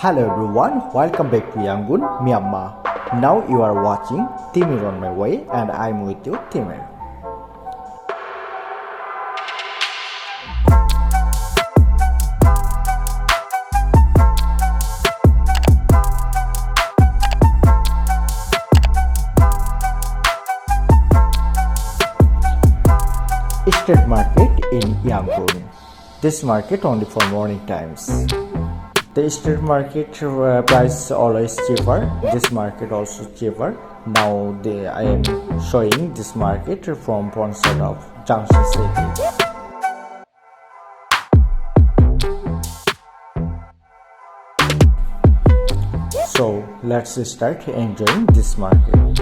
Hello everyone, welcome back to Yangon Myanmar. Now you are watching Timir On My Way and I'm with you, Timir. Street market in Yangon. This market only for morning times. The street market price always cheaper. This market also cheaper. Now I am showing this market from one side of Junction City. So let's start enjoying this market.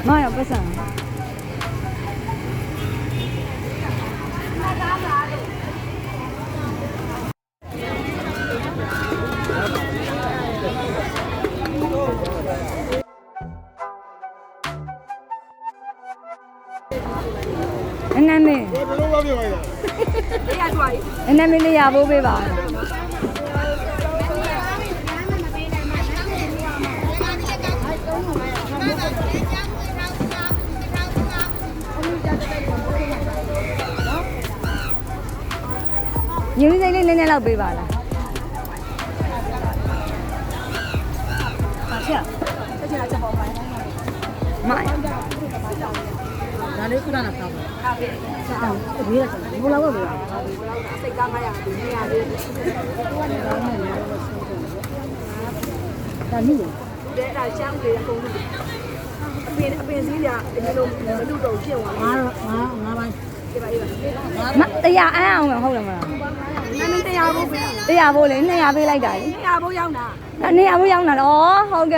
Maya pesan. Ename. Ename ni ya bo be ba. Nhiều cái dây lên là bị bà là. Mãi. Nó đấy cũng đang làm sao? Sao? Nghĩ là không lâu rồi. Xây cam hay à? Nhà đi. Đã nhiều. Để là trang về là không. Bên gì vậy? Cái đồ đầu chiều à? Ngã bay. Tây à không được mà. Tây à vô lên, Tây à về lại cái. Tây à vô dòng nè. Tây à vô dòng nè đó, ok.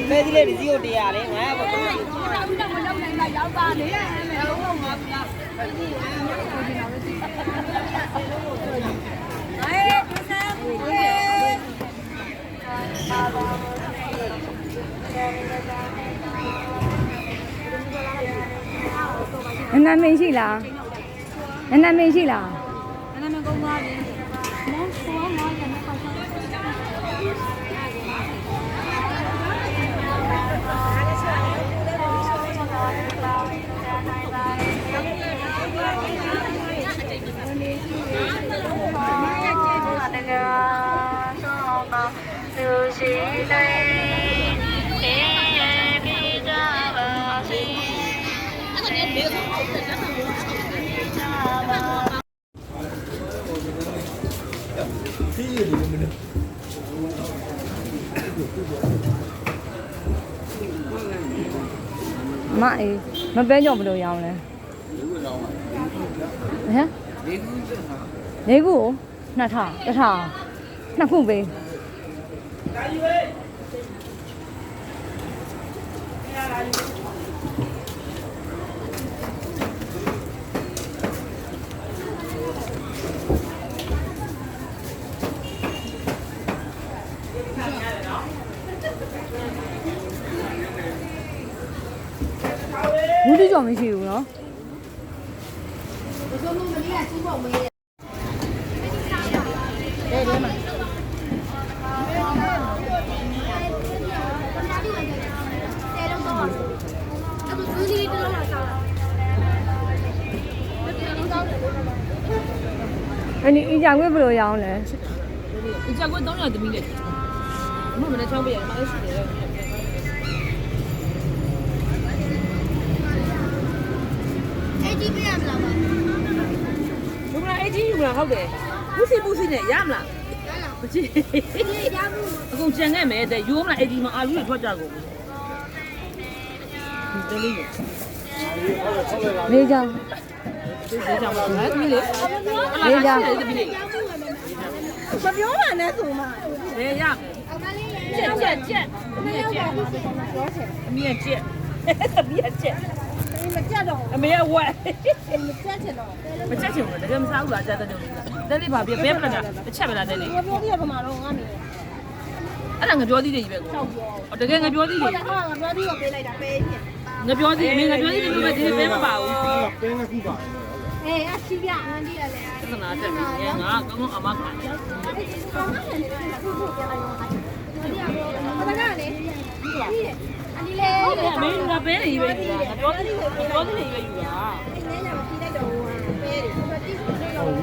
Đây thì lên diêu đi à đấy, ngay vào đây. နာမည်ရှိလားနာမည်ရှိလား နာမည်ကုန်းသွားပြီမောင်ဆောင်းတော့လည်းပေါ့ဆောင်းမအေးမပဲကြောင့်ဘယ်လိုရောင်းလဲဟမ်လေးခု2000 1000နှစ်ခုပေးဘူးတိကြောင့်မရှိဘူးနော်အဲ့ဒီအင်ဂျာကွေးဘယ်လိုရောင်းလဲ ဒီကြောက်ကို300သမီးလေမမနဲ့ချောင်းပြရမှာရှိတယ်အဲ့ဒီပြရမလားဘုရားအဲ့ဒီယူလာဟုတ်တယ်ပူစီနဲ့ရမလားမကြည့်ရဘူးအကုန်ကြံခဲ့မယ်တဲ့ယူမလားအဲ့ဒီမှာအာလူတွေထွက်ကြကုန်ဒီလေးလေးကြောင် လေးကြောင်ပါလားသမီးလေးလေးကြောင် သမီးလေးမပြောပါနဲ့ဆိုမှဘယ်ရမယ်ကြက်မရောက်ပါဘူးပြောချင်အမေကကြက်သမီးကကြက်မကြက်တော့အမေကဝက်မကြက်ချင်တော့မကြက်ချင်ဘူးတကယ်မစားဘူးလားကြက်တဲ့တုန်းကလေးပါပြဘဲမလားတစ်ချက်မလားတဲ့လေးငါပြောသေးရပမာတော့ငါမေအဲ့ဒါငါပြောသေးတယ်ကြီးပဲကိုတကယ်ငါပြောသေးတယ်ဟုတ်ငါပြောသေးကိုပေးလိုက်တာပေးညငါပြောသေးအမေငါပြောသေးတယ်ဒီပဲမပါဘူးပေးငါခုပါအေးအရှိပြငန်းဒီရလေ သနာတက်ပြီငါကောင်းအမခံတယ်ဘာကလဲအဒီလေ ဟုတ်တယ်အမေကပဲနေပဲယူတာငါပြောသေးတယ်ပြောသေးတယ်ပဲယူတာ နည်းနည်းမပြီးတတ်တော့ဘူးပဲတယ်ဟုတ်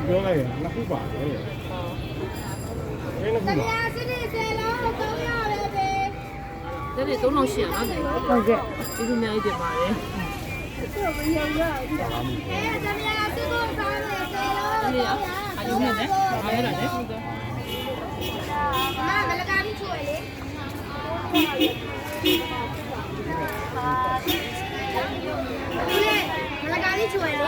ပြောလိုက်ရငါခုပါလေပေးငါခုပါ တရားစစ်စစ်ဆယ်လုံး300ပဲပဲ တဲ့နေ့3000ရှိရနော်ဟုတ်ကဲ့ဒီလိုများကြီးတင်ပါတယ်သူ့ကိုရောရပြီလားအဲတရားစစ်ဖို့စားမယ်ဆယ်လုံး ဒီอ่ะအယူနဲ့လေအားရလာတယ်ဟုတ်တယ်မလကားပြီးချွေလေမလကားပြီးချွေလေ